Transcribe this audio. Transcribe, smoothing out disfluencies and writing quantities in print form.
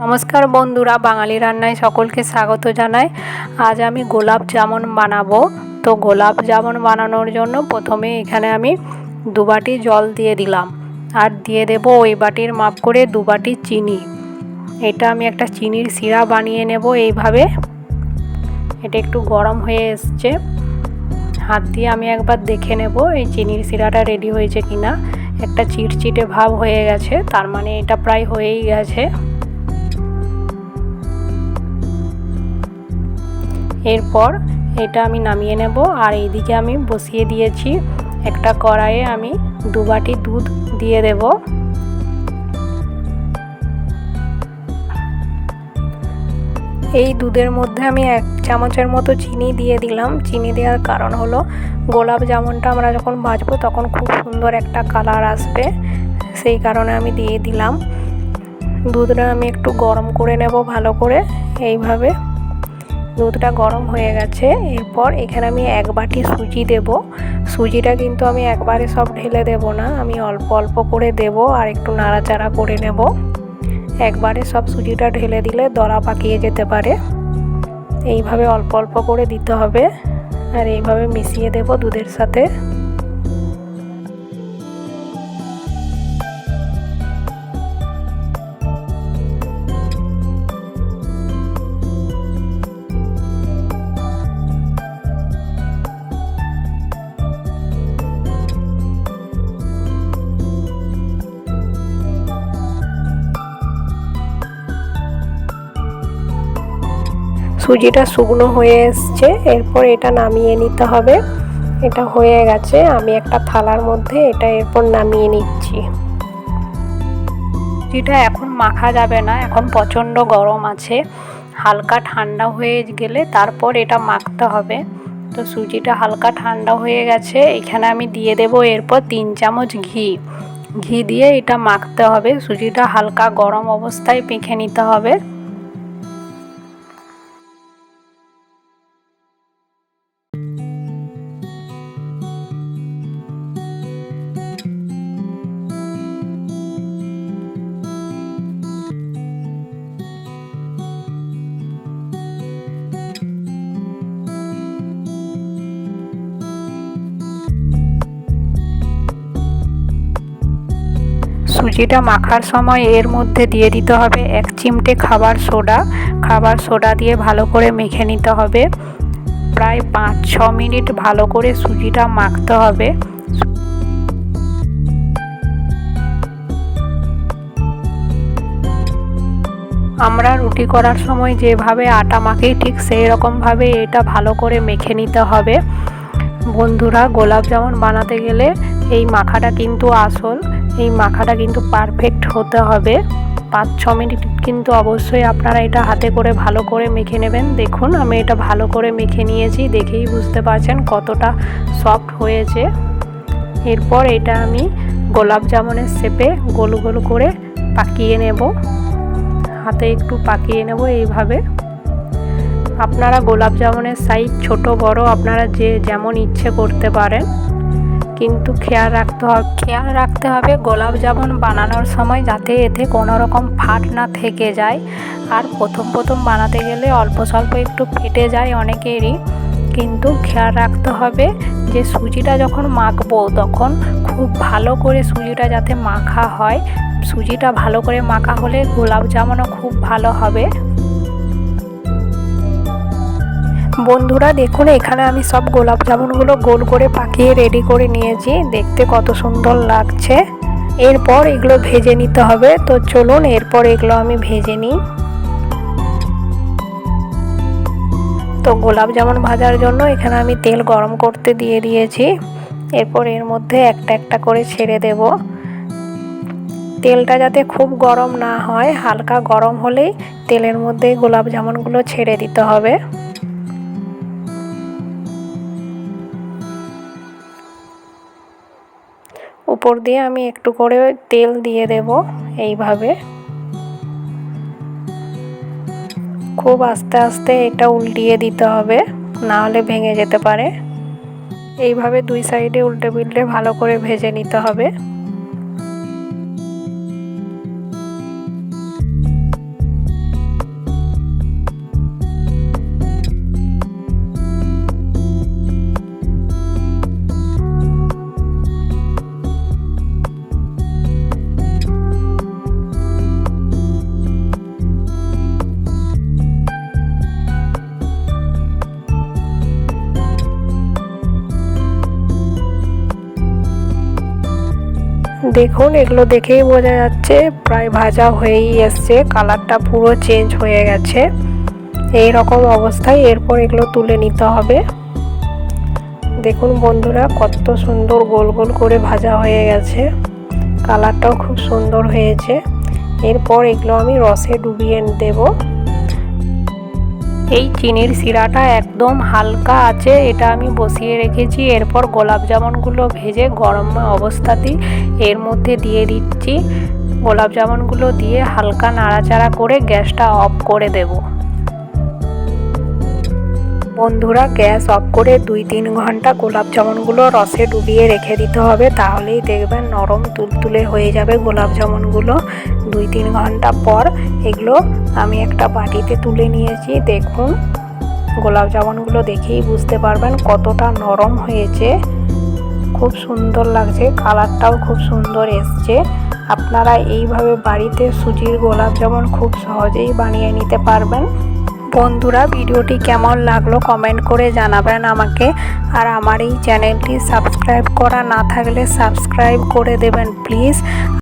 নমস্কার বন্ধুরা, বাঙালি রান্নায় সকলকে স্বাগত জানাই। আজ আমি গোলাপ জামুন বানাবো। তো গোলাপ জামুন বানানোর জন্য প্রথমে এখানে আমি 2 বাটি জল দিয়ে দিলাম, আর দিয়ে দেব ওই বাটির মাপ করে 2 বাটি চিনি। এটা আমি একটা চিনির সিরা বানিয়ে নেব এইভাবে। এটা একটু গরম হয়ে এসছে, হাত দিয়ে আমি একবার দেখে নেব এই চিনির সিরাটা রেডি হয়েছে কিনা। একটা চিটচিটে ভাব হয়ে গেছে, তার মানে এটা প্রায় হয়েই গেছে। এরপর এটা আমি নামিয়ে নেব। আর এইদিকে আমি বসিয়ে দিয়েছি একটা কড়াইয়ে আমি 2 বাটি দুধ দিয়ে দেব। এই দুধের মধ্যে আমি 1 চামচের মতো চিনি দিয়ে দিলাম। চিনি দেওয়ার কারণ হলো গোলাপ জামুনটা আমরা যখন ভাজবো তখন খুব সুন্দর একটা কালার আসবে, সেই কারণে আমি দিয়ে দিলাম। দুধটা আমি একটু গরম করে নেব ভালো করে। এইভাবে দুধটা গরম হয়ে গেছে। এরপর এখানে আমি 1 বাটি সুজি দেব। সুজিটা কিন্তু আমি একবারে সব ঢেলে দেব না, আমি অল্প অল্প করে দেব আর একটু নাড়াচাড়া করে নেব। একবারে সব সুজিটা ঢেলে দিলে দলা পাকিয়ে যেতে পারে। এইভাবে অল্প অল্প করে দিতে হবে আর এইভাবে মিশিয়ে দেব দুধের সাথে। সুজিটা শুকনো হয়ে এসছে, এরপর এটা নামিয়ে নিতে হবে। এটা হয়ে গেছে, আমি একটা থালার মধ্যে এটা এরপর নামিয়ে নিচ্ছি। সুজিটা এখন মাখা যাবে না, এখন প্রচণ্ড গরম আছে। হালকা ঠান্ডা হয়ে গেলে তারপর এটা মাখতে হবে। তো সুজিটা হালকা ঠান্ডা হয়ে গেছে, এখানে আমি দিয়ে দেব এরপর 3 চামচ ঘি দিয়ে এটা মাখতে হবে। সুজিটা হালকা গরম অবস্থায় মেখে নিতে হবে। সুজিটা মাখার সময় এর মধ্যে দিয়ে দিতে হবে 1 চিমটে খাবার সোডা দিয়ে ভালো করে মেখে নিতে হবে। প্রায় 5-6 মিনিট ভালো করে সুজিটা মাখতে হবে। আমরা রুটি করার সময় যেভাবে আটা মাখি ঠিক সেই রকমভাবে এটা ভালো করে মেখে নিতে হবে। বন্ধুরা, গোলাপ জামুন বানাতে গেলে এই মাখাটা কিন্তু আসল, এই মাখাটা কিন্তু পারফেক্ট হতে হবে। 5-6 মিনিট কিন্তু অবশ্যই আপনারা এটা হাতে করে ভালো করে মেখে নেবেন। দেখুন আমি এটা ভালো করে মেখে নিয়েছি, দেখেই বুঝতে পারছেন কতটা সফট হয়েছে। এরপর এটা আমি গোলাপ জামুনের শেপে গোল গোল করে পাকিয়ে নেব, হাতে একটু পাকিয়ে নেব এইভাবে। আপনারা গোলাপ জামুনের সাইজ ছোট বড় আপনারা যেমন ইচ্ছে করতে পারেন, কিন্তু খেয়াল রাখতে হবে গোলাপ জামুন বানানোর সময় যাতে এতে কোনো রকম ফাট না থেকে যায়। আর প্রথম বানাতে গেলে অল্প স্বল্প একটু ফেটে যায় অনেকেরই, কিন্তু খেয়াল রাখতে হবে যে সুজিটা যখন মাখবো তখন খুব ভালো করে সুজিটা যাতে মাখা হয়। সুজিটা ভালো করে মাখা হলে গোলাপ জামুনও খুব ভালো হবে। বন্ধুরা দেখুন, এখানে আমি সব গোলাপ জামুনগুলো গোল করে পাকিয়ে রেডি করে নিয়েছি, দেখতে কত সুন্দর লাগছে। এরপর এগুলো ভেজে নিতে হবে। তো চলুন এরপর এগুলো আমি ভেজে নিই। তো গোলাপ জামুন ভাজার জন্য এখানে আমি তেল গরম করতে দিয়ে দিয়েছি। এরপর এর মধ্যে একটা একটা করে ছেড়ে দেব। তেলটা যাতে খুব গরম না হয়, হালকা গরম হলেই তেলের মধ্যে গোলাপ জামুনগুলো ছেড়ে দিতে হবে। উপর দিয়ে আমি একটু করে তেল দিয়ে দেব এইভাবে। খুব আস্তে আস্তে এটা উল্টিয়ে দিতে হবে, না হলে ভেঙে যেতে পারে। এইভাবে 2 সাইডে উল্টে পিল্টে ভালো করে ভেজে নিতে হবে। দেখুন এগুলো দেখেই বোঝা যাচ্ছে প্রায় ভাজা হয়েই এসছে, কালারটা পুরো চেঞ্জ হয়ে গেছে। এই রকম অবস্থায় এরপর এগুলো তুলে নিতে হবে। দেখুন বন্ধুরা কত সুন্দর গোল গোল করে ভাজা হয়ে গেছে, কালারটাও খুব সুন্দর হয়েছে। এরপর এগুলো আমি রসে ডুবিয়ে দেব। এই চিনির শিরাটা একদম হালকা আছে, এটা আমি বসিয়ে রেখেছি। এরপর গোলাপ জামুনগুলো ভেজে গরম অবস্থাতেই এর মধ্যে দিয়ে দিচ্ছি। গোলাপ জামুনগুলো দিয়ে হালকা নাড়াচাড়া করে গ্যাসটা অফ করে দেব। বন্ধুরা গ্যাস অফ করে 2-3 ঘন্টা গোলাপ জামুনগুলো রসে ডুবিয়ে রেখে দিতে হবে, তাহলেই দেখবেন নরম তুলতুলে হয়ে যাবে গোলাপ জামুনগুলো। 2-3 ঘন্টা পর এগুলো আমি একটা বাটিতে তুলে নিয়েছি। দেখুন গোলাপ জামুনগুলো দেখেই বুঝতে পারবেন কতটা নরম হয়েছে, খুব সুন্দর লাগছে, কালারটাও খুব সুন্দর এসছে। আপনারা এইভাবে বাড়িতে সুজির গোলাপ জামুন খুব সহজেই বানিয়ে নিতে পারবেন। বন্ধুরা ভিডিওটি কেমন লাগলো কমেন্ট করে জানাবেন আমাকে। আর আমার এই চ্যানেলটি সাবস্ক্রাইব করা না থাকলে সাবস্ক্রাইব করে দেবেন প্লিজ।